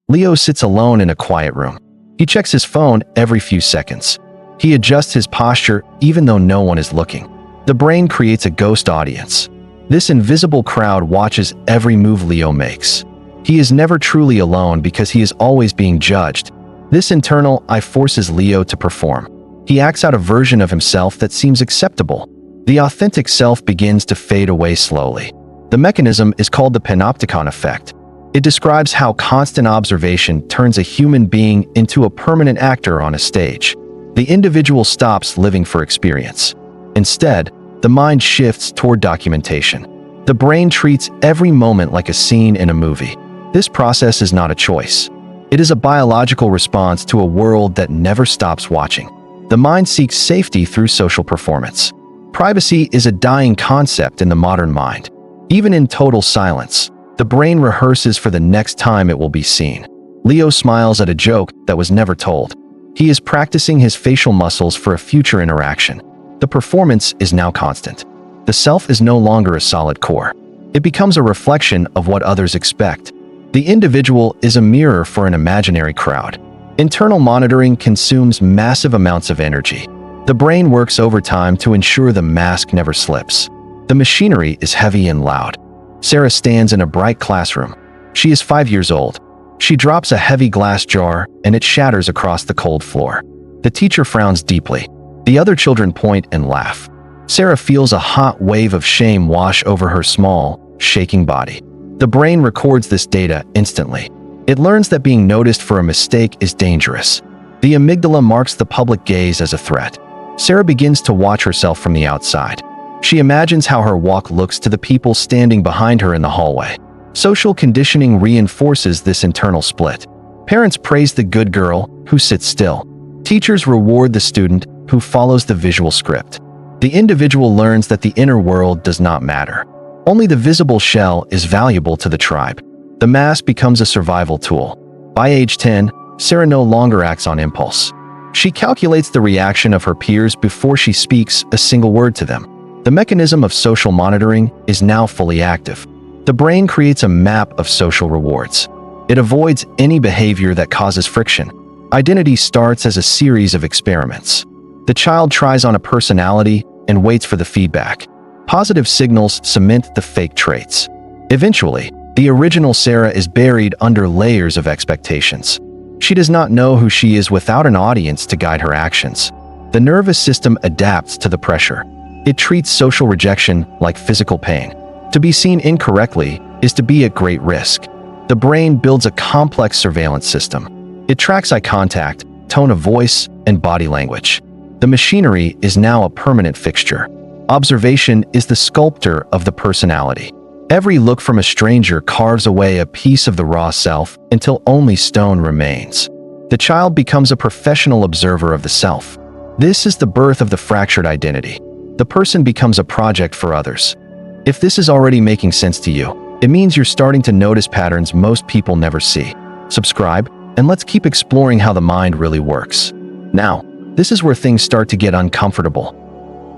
Leo sits alone in a quiet room. He checks his phone every few seconds. He adjusts his posture even though no one is looking. The brain creates a ghost audience. This invisible crowd watches every move Leo makes. He is never truly alone because he is always being judged. This internal eye forces Leo to perform. He acts out a version of himself that seems acceptable. The authentic self begins to fade away slowly. The mechanism is called the panopticon effect. It describes how constant observation turns a human being into a permanent actor on a stage. The individual stops living for experience. Instead, the mind shifts toward documentation. The brain treats every moment like a scene in a movie. This process is not a choice. It is a biological response to a world that never stops watching. The mind seeks safety through social performance. Privacy is a dying concept in the modern mind. Even in total silence, the brain rehearses for the next time it will be seen. Leo smiles at a joke that was never told. He is practicing his facial muscles for a future interaction. The performance is now constant. The self is no longer a solid core. It becomes a reflection of what others expect. The individual is a mirror for an imaginary crowd. Internal monitoring consumes massive amounts of energy. The brain works overtime to ensure the mask never slips. The machinery is heavy and loud. Sarah stands in a bright classroom. She is 5 years old. She drops a heavy glass jar and it shatters across the cold floor. The teacher frowns deeply. The other children point and laugh. Sarah feels a hot wave of shame wash over her small, shaking body. The brain records this data instantly. It learns that being noticed for a mistake is dangerous. The amygdala marks the public gaze as a threat. Sarah begins to watch herself from the outside. She imagines how her walk looks to the people standing behind her in the hallway. Social conditioning reinforces this internal split. Parents praise the good girl who sits still. Teachers reward the student who follows the visual script. The individual learns that the inner world does not matter. Only the visible shell is valuable to the tribe. The mask becomes a survival tool. By age 10, Sarah no longer acts on impulse. She calculates the reaction of her peers before she speaks a single word to them. The mechanism of social monitoring is now fully active. The brain creates a map of social rewards. It avoids any behavior that causes friction. Identity starts as a series of experiments. The child tries on a personality and waits for the feedback. Positive signals cement the fake traits. Eventually, the original Sarah is buried under layers of expectations. She does not know who she is without an audience to guide her actions. The nervous system adapts to the pressure. It treats social rejection like physical pain. To be seen incorrectly is to be at great risk. The brain builds a complex surveillance system. It tracks eye contact, tone of voice, and body language. The machinery is now a permanent fixture. Observation is the sculptor of the personality. Every look from a stranger carves away a piece of the raw self until only stone remains. The child becomes a professional observer of the self. This is the birth of the fractured identity. The person becomes a project for others. If this is already making sense to you, it means you're starting to notice patterns most people never see. Subscribe, and let's keep exploring how the mind really works. Now, this is where things start to get uncomfortable.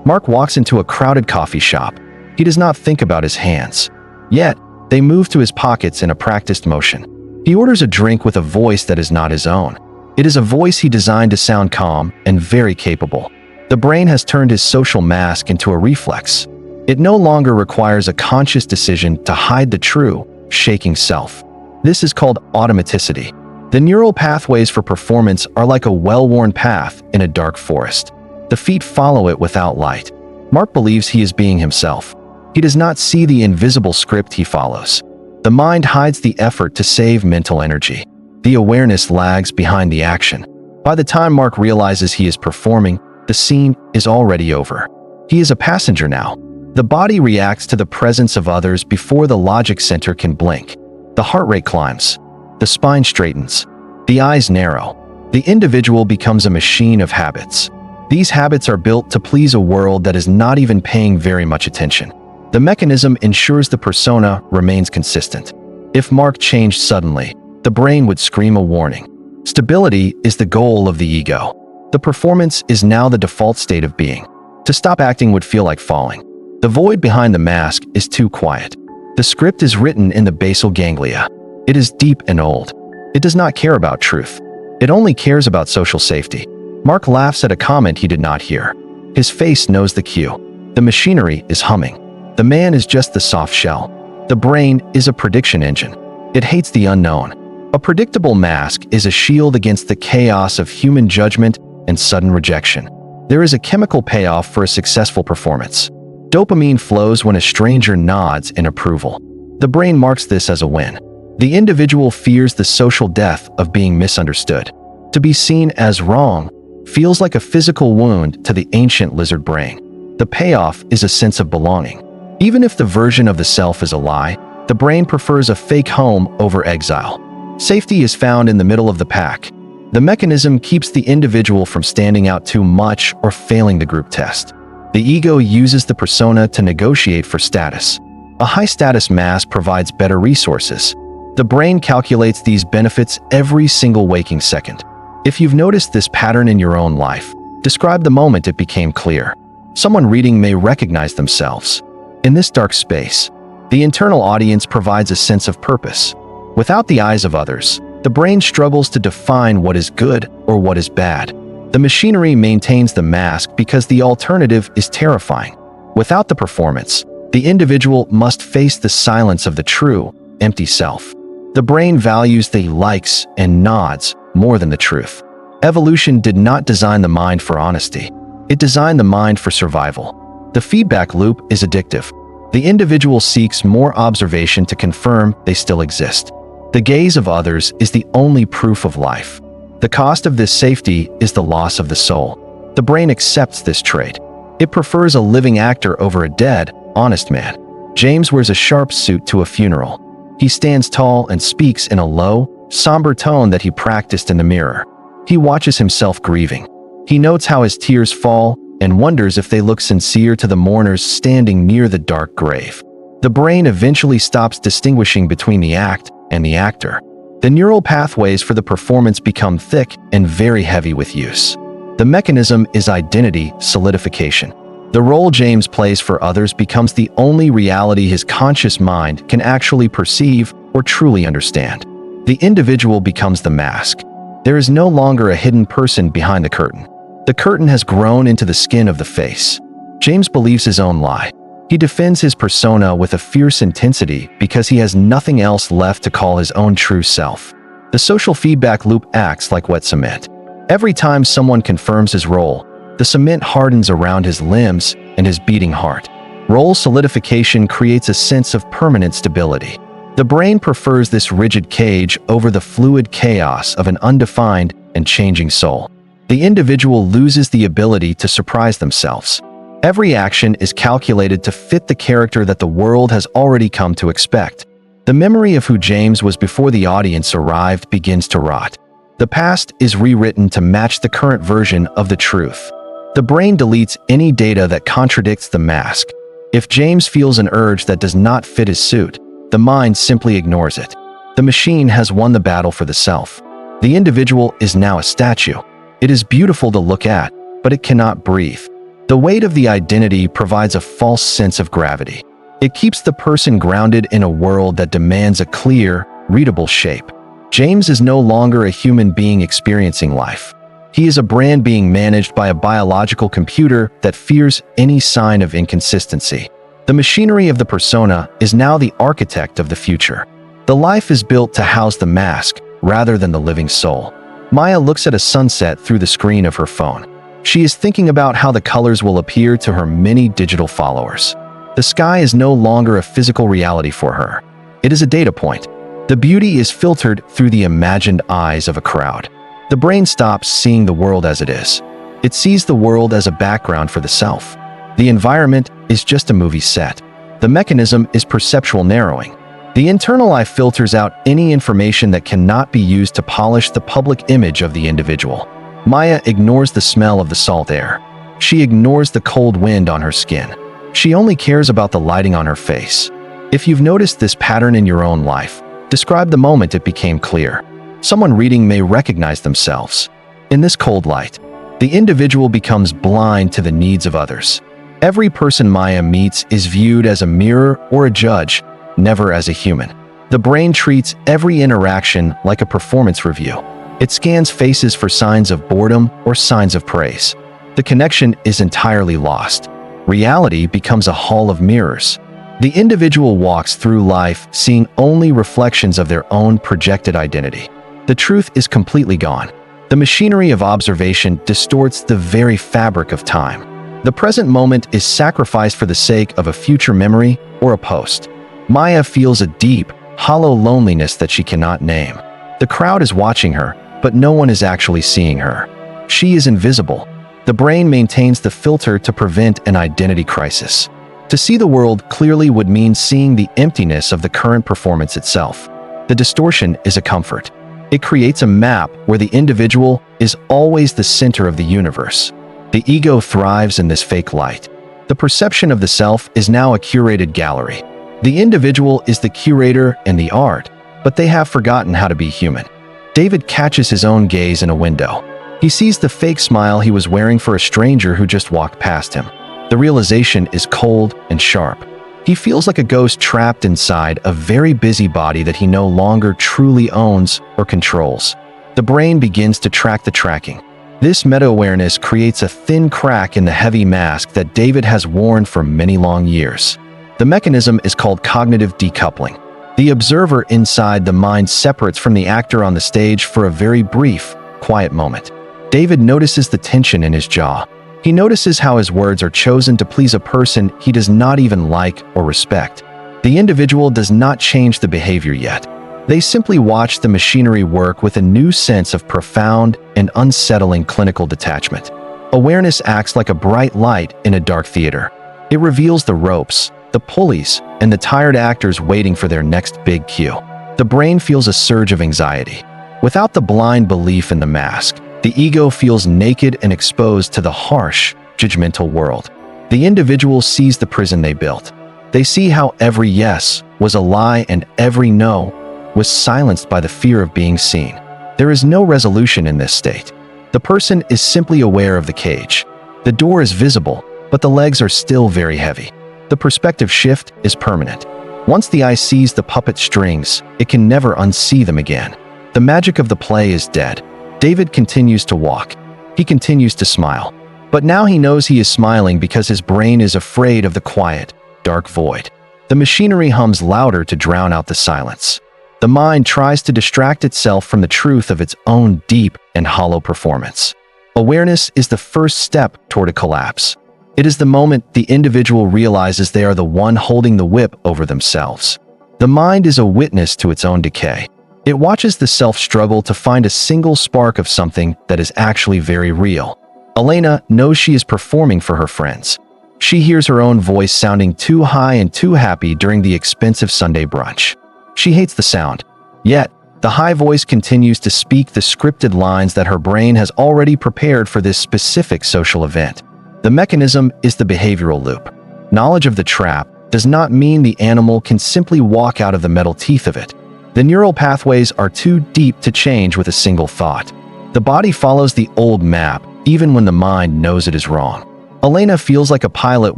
Mark walks into a crowded coffee shop. He does not think about his hands. Yet, they move to his pockets in a practiced motion. He orders a drink with a voice that is not his own. It is a voice he designed to sound calm and very capable. The brain has turned his social mask into a reflex. It no longer requires a conscious decision to hide the true, shaking self. This is called automaticity. The neural pathways for performance are like a well-worn path in a dark forest. The feet follow it without light. Mark believes he is being himself. He does not see the invisible script he follows. The mind hides the effort to save mental energy. The awareness lags behind the action. By the time Mark realizes he is performing, the scene is already over. He is a passenger now. The body reacts to the presence of others before the logic center can blink. The heart rate climbs. The spine straightens. The eyes narrow. The individual becomes a machine of habits. These habits are built to please a world that is not even paying very much attention. The mechanism ensures the persona remains consistent. If Mark changed suddenly, the brain would scream a warning. Stability is the goal of the ego. The performance is now the default state of being. To stop acting would feel like falling. The void behind the mask is too quiet. The script is written in the basal ganglia. It is deep and old. It does not care about truth. It only cares about social safety. Mark laughs at a comment he did not hear. His face knows the cue. The machinery is humming. The man is just the soft shell. The brain is a prediction engine. It hates the unknown. A predictable mask is a shield against the chaos of human judgment and sudden rejection. There is a chemical payoff for a successful performance. Dopamine flows when a stranger nods in approval. The brain marks this as a win. The individual fears the social death of being misunderstood. To be seen as wrong feels like a physical wound to the ancient lizard brain. The payoff is a sense of belonging. Even if the version of the self is a lie, the brain prefers a fake home over exile. Safety is found in the middle of the pack. The mechanism keeps the individual from standing out too much or failing the group test. The ego uses the persona to negotiate for status. A high-status mask provides better resources. The brain calculates these benefits every single waking second. If you've noticed this pattern in your own life, describe the moment it became clear. Someone reading may recognize themselves. In this dark space, the internal audience provides a sense of purpose. Without the eyes of others, the brain struggles to define what is good or what is bad. The machinery maintains the mask because the alternative is terrifying. Without the performance, the individual must face the silence of the true, empty self. The brain values the likes and nods more than the truth. Evolution did not design the mind for honesty. It designed the mind for survival. The feedback loop is addictive. The individual seeks more observation to confirm they still exist. The gaze of others is the only proof of life. The cost of this safety is the loss of the soul. The brain accepts this trait. It prefers a living actor over a dead, honest man. James wears a sharp suit to a funeral. He stands tall and speaks in a low, somber tone that he practiced in the mirror. He watches himself grieving. He notes how his tears fall and wonders if they look sincere to the mourners standing near the dark grave. The brain eventually stops distinguishing between the act and the actor. The neural pathways for the performance become thick and very heavy with use. The mechanism is identity solidification. The role James plays for others becomes the only reality his conscious mind can actually perceive or truly understand. The individual becomes the mask. There is no longer a hidden person behind the curtain. The curtain has grown into the skin of the face. James believes his own lie. He defends his persona with a fierce intensity because he has nothing else left to call his own true self. The social feedback loop acts like wet cement. Every time someone confirms his role, the cement hardens around his limbs and his beating heart. Role solidification creates a sense of permanent stability. The brain prefers this rigid cage over the fluid chaos of an undefined and changing soul. The individual loses the ability to surprise themselves. Every action is calculated to fit the character that the world has already come to expect. The memory of who James was before the audience arrived begins to rot. The past is rewritten to match the current version of the truth. The brain deletes any data that contradicts the mask. If James feels an urge that does not fit his suit, the mind simply ignores it. The machine has won the battle for the self. The individual is now a statue. It is beautiful to look at, but it cannot breathe. The weight of the identity provides a false sense of gravity. It keeps the person grounded in a world that demands a clear, readable shape. James is no longer a human being experiencing life. He is a brand being managed by a biological computer that fears any sign of inconsistency. The machinery of the persona is now the architect of the future. The life is built to house the mask rather than the living soul. Maya looks at a sunset through the screen of her phone. She is thinking about how the colors will appear to her many digital followers. The sky is no longer a physical reality for her. It is a data point. The beauty is filtered through the imagined eyes of a crowd. The brain stops seeing the world as it is. It sees the world as a background for the self. The environment is just a movie set. The mechanism is perceptual narrowing. The internal eye filters out any information that cannot be used to polish the public image of the individual. Maya ignores the smell of the salt air. She ignores the cold wind on her skin. She only cares about the lighting on her face. If you've noticed this pattern in your own life, describe the moment it became clear. Someone reading may recognize themselves. In this cold light, the individual becomes blind to the needs of others. Every person Maya meets is viewed as a mirror or a judge, never as a human. The brain treats every interaction like a performance review. It scans faces for signs of boredom or signs of praise. The connection is entirely lost. Reality becomes a hall of mirrors. The individual walks through life seeing only reflections of their own projected identity. The truth is completely gone. The machinery of observation distorts the very fabric of time. The present moment is sacrificed for the sake of a future memory or a post. Maya feels a deep, hollow loneliness that she cannot name. The crowd is watching her, but no one is actually seeing her. She is invisible. The brain maintains the filter to prevent an identity crisis. To see the world clearly would mean seeing the emptiness of the current performance itself. The distortion is a comfort. It creates a map where the individual is always the center of the universe. The ego thrives in this fake light. The perception of the self is now a curated gallery. The individual is the curator and the art, but they have forgotten how to be human. David catches his own gaze in a window. He sees the fake smile he was wearing for a stranger who just walked past him. The realization is cold and sharp. He feels like a ghost trapped inside a very busy body that he no longer truly owns or controls. The brain begins to track the tracking. This meta-awareness creates a thin crack in the heavy mask that David has worn for many long years. The mechanism is called cognitive decoupling. The observer inside the mind separates from the actor on the stage for a very brief, quiet moment. David notices the tension in his jaw. He notices how his words are chosen to please a person he does not even like or respect. The individual does not change the behavior yet. They simply watch the machinery work with a new sense of profound and unsettling clinical detachment. Awareness acts like a bright light in a dark theater. It reveals the ropes, the pulleys, and the tired actors waiting for their next big cue. The brain feels a surge of anxiety. Without the blind belief in the mask, the ego feels naked and exposed to the harsh, judgmental world. The individual sees the prison they built. They see how every yes was a lie and every no was silenced by the fear of being seen. There is no resolution in this state. The person is simply aware of the cage. The door is visible, but the legs are still very heavy. The perspective shift is permanent. Once the eye sees the puppet strings, it can never unsee them again. The magic of the play is dead. David continues to walk. He continues to smile. But now he knows he is smiling because his brain is afraid of the quiet, dark void. The machinery hums louder to drown out the silence. The mind tries to distract itself from the truth of its own deep and hollow performance. Awareness is the first step toward a collapse. It is the moment the individual realizes they are the one holding the whip over themselves. The mind is a witness to its own decay. It watches the self struggle to find a single spark of something that is actually very real. Elena knows she is performing for her friends. She hears her own voice sounding too high and too happy during the expensive Sunday brunch. She hates the sound. Yet, the high voice continues to speak the scripted lines that her brain has already prepared for this specific social event. The mechanism is the behavioral loop. Knowledge of the trap does not mean the animal can simply walk out of the metal teeth of it. The neural pathways are too deep to change with a single thought. The body follows the old map, even when the mind knows it is wrong. Elena feels like a pilot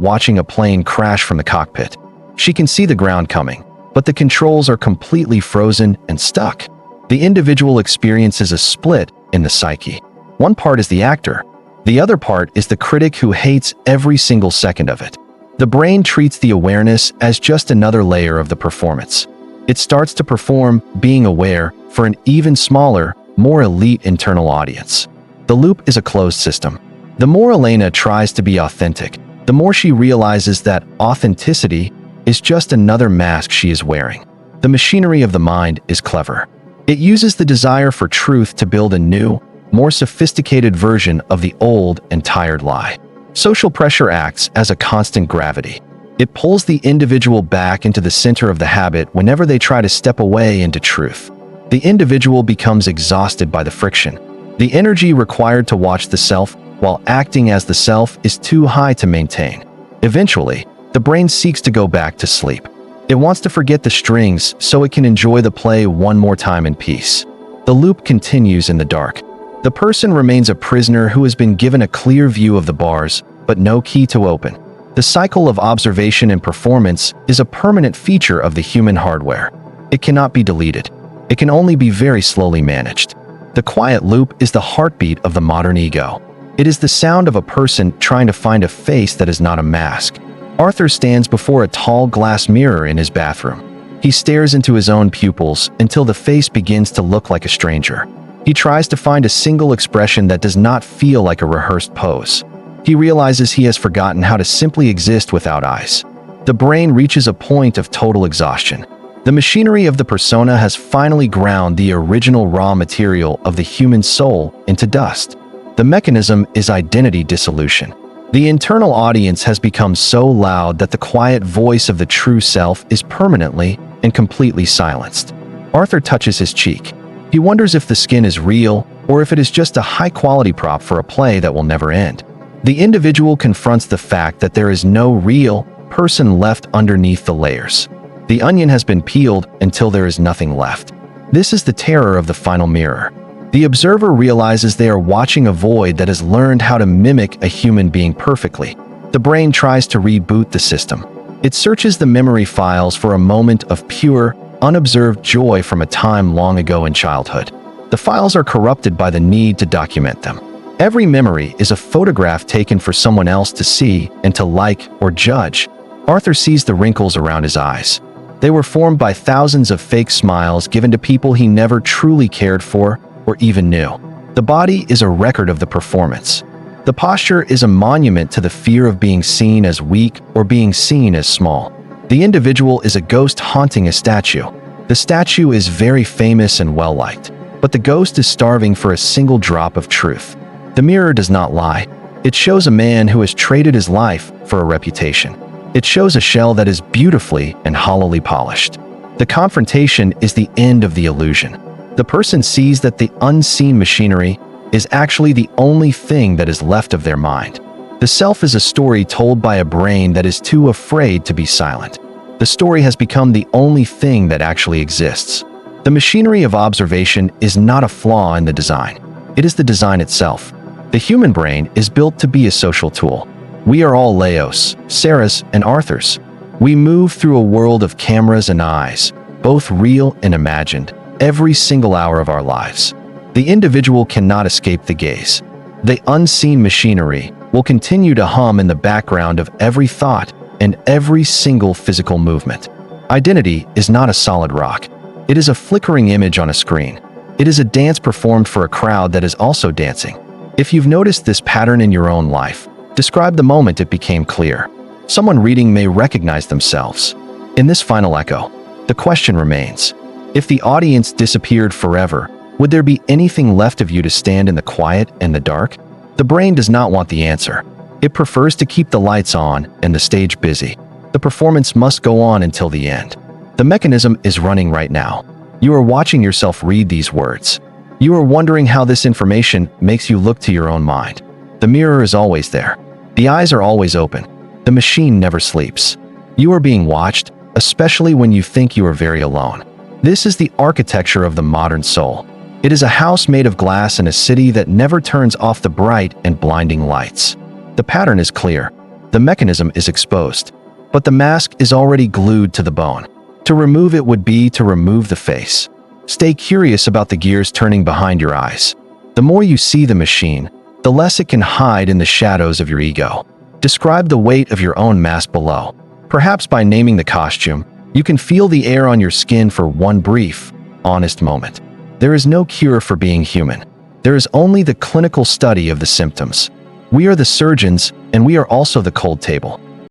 watching a plane crash from the cockpit. She can see the ground coming, but the controls are completely frozen and stuck. The individual experiences a split in the psyche. One part is the actor. The other part is the critic who hates every single second of it. The brain treats the awareness as just another layer of the performance. It starts to perform being aware for an even smaller, more elite internal audience. The loop is a closed system. The more Elena tries to be authentic, the more she realizes that authenticity is just another mask she is wearing. The machinery of the mind is clever. It uses the desire for truth to build a new, more sophisticated version of the old and tired lie. Social pressure acts as a constant gravity. It pulls the individual back into the center of the habit whenever they try to step away into truth. The individual becomes exhausted by the friction. The energy required to watch the self while acting as the self is too high to maintain. Eventually, the brain seeks to go back to sleep. It wants to forget the strings so it can enjoy the play one more time in peace. The loop continues in the dark. The person remains a prisoner who has been given a clear view of the bars, but no key to open. The cycle of observation and performance is a permanent feature of the human hardware. It cannot be deleted. It can only be very slowly managed. The quiet loop is the heartbeat of the modern ego. It is the sound of a person trying to find a face that is not a mask. Arthur stands before a tall glass mirror in his bathroom. He stares into his own pupils until the face begins to look like a stranger. He tries to find a single expression that does not feel like a rehearsed pose. He realizes he has forgotten how to simply exist without eyes. The brain reaches a point of total exhaustion. The machinery of the persona has finally ground the original raw material of the human soul into dust. The mechanism is identity dissolution. The internal audience has become so loud that the quiet voice of the true self is permanently and completely silenced. Arthur touches his cheek. He wonders if the skin is real or if it is just a high-quality prop for a play that will never end. The individual confronts the fact that there is no real person left underneath the layers. The onion has been peeled until there is nothing left. This is the terror of the final mirror. The observer realizes they are watching a void that has learned how to mimic a human being perfectly. The brain tries to reboot the system. It searches the memory files for a moment of pure, unobserved joy from a time long ago in childhood. The files are corrupted by the need to document them. Every memory is a photograph taken for someone else to see and to like or judge. Arthur sees the wrinkles around his eyes. They were formed by thousands of fake smiles given to people he never truly cared for or even knew. The body is a record of the performance. The posture is a monument to the fear of being seen as weak or being seen as small. The individual is a ghost haunting a statue. The statue is very famous and well-liked, but the ghost is starving for a single drop of truth. The mirror does not lie. It shows a man who has traded his life for a reputation. It shows a shell that is beautifully and hollowly polished. The confrontation is the end of the illusion. The person sees that the unseen machinery is actually the only thing that is left of their mind. The self is a story told by a brain that is too afraid to be silent. The story has become the only thing that actually exists. The machinery of observation is not a flaw in the design. It is the design itself. The human brain is built to be a social tool. We are all Leos, Sarahs, and Arthurs. We move through a world of cameras and eyes, both real and imagined, every single hour of our lives. The individual cannot escape the gaze. The unseen machinery will continue to hum in the background of every thought and every single physical movement. Identity is not a solid rock. It is a flickering image on a screen. It is a dance performed for a crowd that is also dancing. If you've noticed this pattern in your own life, describe the moment it became clear. Someone reading may recognize themselves. In this final echo, the question remains: if the audience disappeared forever, would there be anything left of you to stand in the quiet and the dark? The brain does not want the answer. It prefers to keep the lights on and the stage busy. The performance must go on until the end. The mechanism is running right now. You are watching yourself read these words. You are wondering how this information makes you look to your own mind. The mirror is always there. The eyes are always open. The machine never sleeps. You are being watched, especially when you think you are very alone. This is the architecture of the modern soul. It is a house made of glass in a city that never turns off the bright and blinding lights. The pattern is clear. The mechanism is exposed. But the mask is already glued to the bone. To remove it would be to remove the face. Stay curious about the gears turning behind your eyes. The more you see the machine, the less it can hide in the shadows of your ego. Describe the weight of your own mask below. Perhaps by naming the costume, you can feel the air on your skin for one brief, honest moment. There is no cure for being human. There is only the clinical study of the symptoms. We are the surgeons, and we are also the cold table.